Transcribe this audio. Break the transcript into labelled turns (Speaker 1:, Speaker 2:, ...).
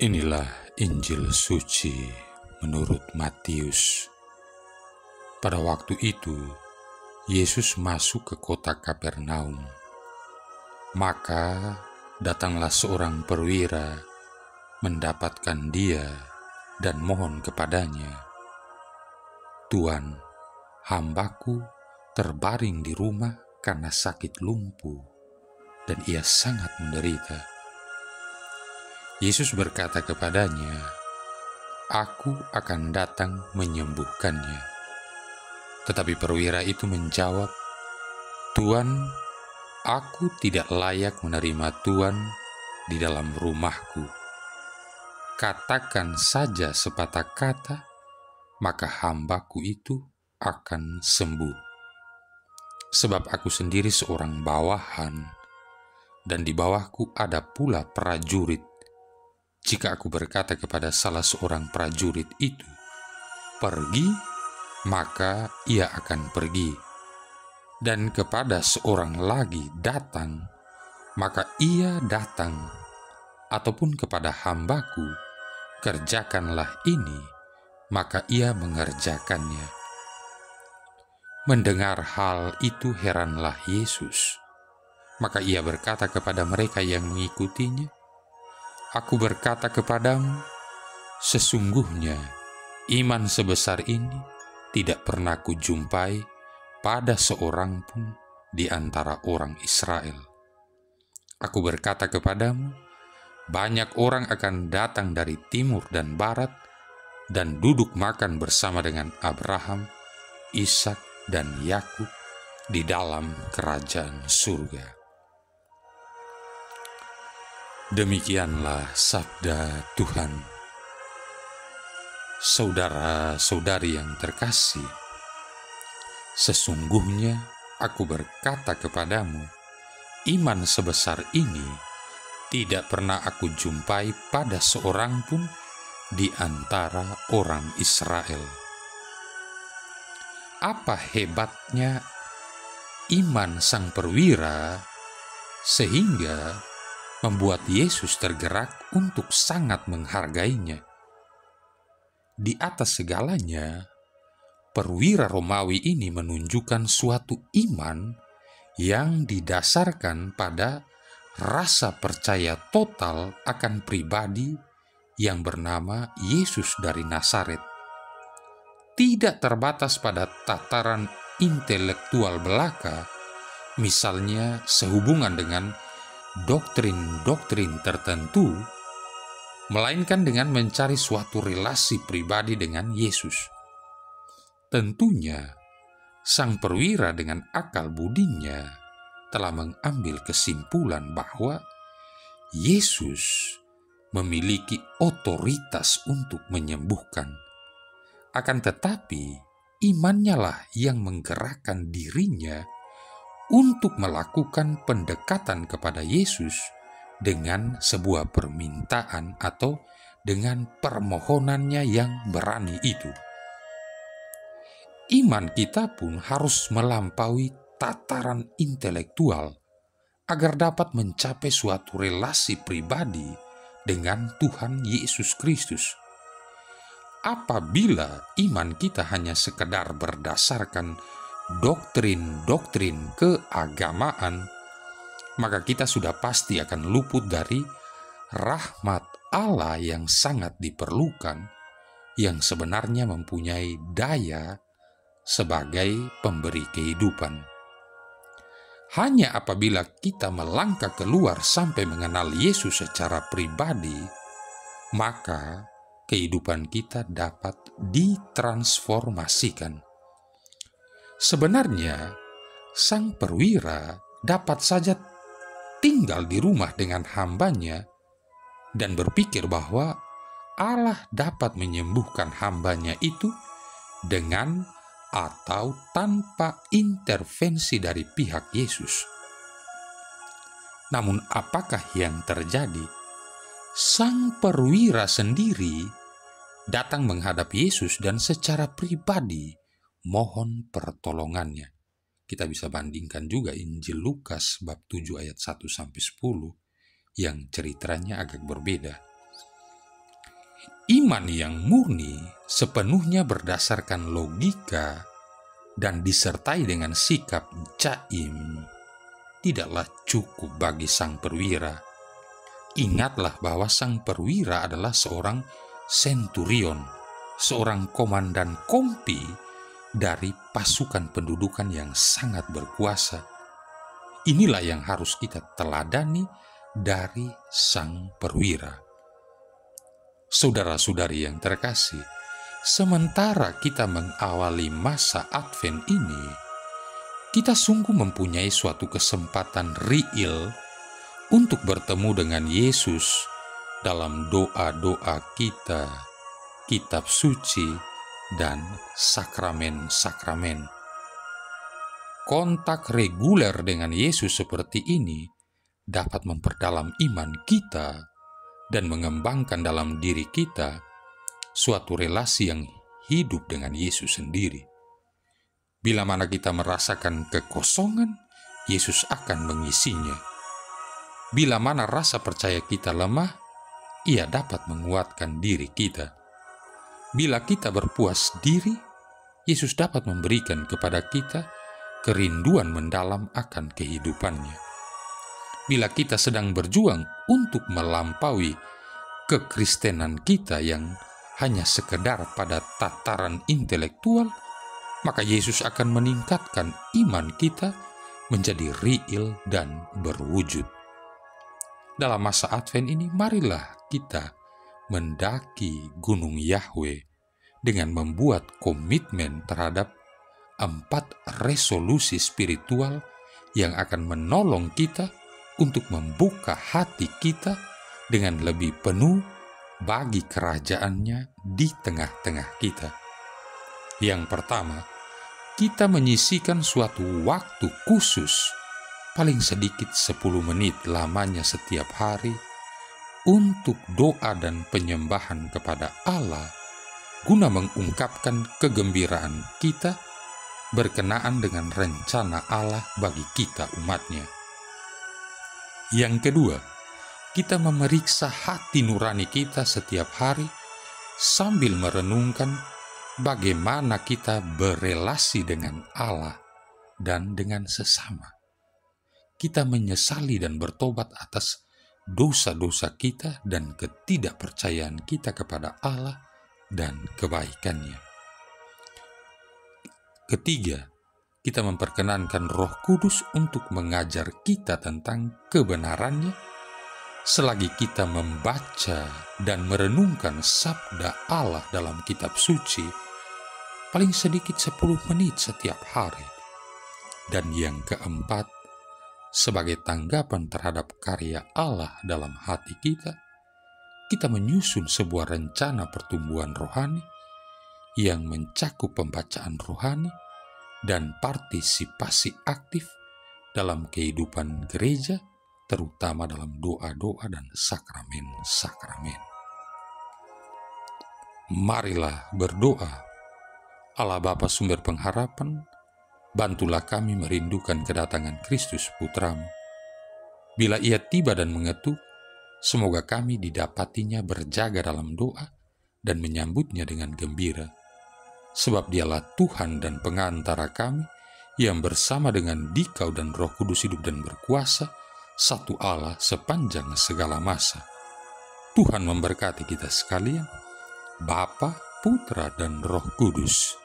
Speaker 1: Inilah Injil suci menurut Matius. Pada waktu itu, Yesus masuk ke kota Kapernaum. Maka datanglah seorang perwira mendapatkan dia dan mohon kepadanya, "Tuan, hambaku terbaring di rumah karena sakit lumpuh, dan ia sangat menderita." Yesus berkata kepadanya, "Aku akan datang menyembuhkannya." Tetapi perwira itu menjawab, "Tuan, aku tidak layak menerima Tuan di dalam rumahku. Katakan saja sepatah kata, maka hambaku itu akan sembuh. Sebab aku sendiri seorang bawahan, dan di bawahku ada pula prajurit. Jika aku berkata kepada salah seorang prajurit itu, 'Pergi,' maka ia akan pergi. Dan kepada seorang lagi, 'Datang,' maka ia datang. Ataupun kepada hambaku, 'Kerjakanlah ini,' maka ia mengerjakannya." Mendengar hal itu heranlah Yesus. Maka ia berkata kepada mereka yang mengikutinya, "Aku berkata kepadamu, sesungguhnya iman sebesar ini tidak pernah kujumpai pada seorang pun di antara orang Israel. Aku berkata kepadamu, banyak orang akan datang dari timur dan barat dan duduk makan bersama dengan Abraham, Ishak, dan Yakub di dalam kerajaan surga." Demikianlah sabda Tuhan. Saudara-saudari yang terkasih, sesungguhnya aku berkata kepadamu, iman sebesar ini tidak pernah aku jumpai pada seorang pun di antara orang Israel. Apa hebatnya iman sang perwira sehingga membuat Yesus tergerak untuk sangat menghargainya. Di atas segalanya, perwira Romawi ini menunjukkan suatu iman yang didasarkan pada rasa percaya total akan pribadi yang bernama Yesus dari Nazaret. Tidak terbatas pada tataran intelektual belaka, misalnya sehubungan dengan doktrin-doktrin tertentu, melainkan dengan mencari suatu relasi pribadi dengan Yesus. Tentunya, sang perwira dengan akal budinya telah mengambil kesimpulan bahwa Yesus memiliki otoritas untuk menyembuhkan. Akan tetapi, imannya lah yang menggerakkan dirinya untuk melakukan pendekatan kepada Yesus dengan sebuah permintaan atau dengan permohonannya yang berani itu. Iman kita pun harus melampaui tataran intelektual agar dapat mencapai suatu relasi pribadi dengan Tuhan Yesus Kristus. Apabila iman kita hanya sekedar berdasarkan doktrin-doktrin keagamaan, maka kita sudah pasti akan luput dari rahmat Allah yang sangat diperlukan, yang sebenarnya mempunyai daya sebagai pemberi kehidupan. Hanya apabila kita melangkah keluar sampai mengenal Yesus secara pribadi, maka kehidupan kita dapat ditransformasikan. Sebenarnya, sang perwira dapat saja tinggal di rumah dengan hambanya dan berpikir bahwa Allah dapat menyembuhkan hambanya itu dengan atau tanpa intervensi dari pihak Yesus. Namun apakah yang terjadi? Sang perwira sendiri datang menghadap Yesus dan secara pribadi mohon pertolongannya. Kita bisa bandingkan juga Injil Lukas bab 7 ayat 1-10 yang ceritanya agak berbeda. Iman yang murni sepenuhnya berdasarkan logika dan disertai dengan sikap jaim tidaklah cukup bagi sang perwira. Ingatlah bahwa sang perwira adalah seorang senturion, seorang komandan kompi dari pasukan pendudukan yang sangat berkuasa. Inilah yang harus kita teladani dari sang perwira. Saudara-saudari yang terkasih, sementara kita mengawali masa Advent ini, kita sungguh mempunyai suatu kesempatan real untuk bertemu dengan Yesus dalam doa-doa kita, kitab suci, dan sakramen-sakramen. Kontak reguler dengan Yesus seperti ini dapat memperdalam iman kita dan mengembangkan dalam diri kita suatu relasi yang hidup dengan Yesus sendiri. Bila mana kita merasakan kekosongan, Yesus akan mengisinya. Bila mana rasa percaya kita lemah, Ia dapat menguatkan diri kita. Bila kita berpuas diri, Yesus dapat memberikan kepada kita kerinduan mendalam akan kehidupannya. Bila kita sedang berjuang untuk melampaui kekristenan kita yang hanya sekedar pada tataran intelektual, maka Yesus akan meningkatkan iman kita menjadi real dan berwujud. Dalam masa Advent ini, marilah kita mendaki Gunung Yahweh dengan membuat komitmen terhadap 4 resolusi spiritual yang akan menolong kita untuk membuka hati kita dengan lebih penuh bagi kerajaan-Nya di tengah-tengah kita. Yang pertama, kita menyisihkan suatu waktu khusus, paling sedikit 10 menit lamanya setiap hari, untuk doa dan penyembahan kepada Allah, guna mengungkapkan kegembiraan kita berkenaan dengan rencana Allah bagi kita umat-Nya. Yang kedua, kita memeriksa hati nurani kita setiap hari sambil merenungkan bagaimana kita berelasi dengan Allah dan dengan sesama. Kita menyesali dan bertobat atas dosa-dosa kita dan ketidakpercayaan kita kepada Allah dan kebaikan-Nya. Ketiga, kita memperkenankan Roh Kudus untuk mengajar kita tentang kebenaran-Nya selagi kita membaca dan merenungkan sabda Allah dalam kitab suci paling sedikit 10 menit setiap hari. Dan yang keempat, sebagai tanggapan terhadap karya Allah dalam hati kita, kita menyusun sebuah rencana pertumbuhan rohani yang mencakup pembacaan rohani dan partisipasi aktif dalam kehidupan gereja, terutama dalam doa-doa dan sakramen-sakramen. Marilah berdoa. Allah Bapa sumber pengharapan, bantulah kami merindukan kedatangan Kristus Putramu. Bila Ia tiba dan mengetuk, semoga kami didapatinya berjaga dalam doa dan menyambutnya dengan gembira. Sebab Dialah Tuhan dan pengantara kami yang bersama dengan Dikau dan Roh Kudus hidup dan berkuasa, satu Allah sepanjang segala masa. Tuhan memberkati kita sekalian, Bapa, Putra, dan Roh Kudus.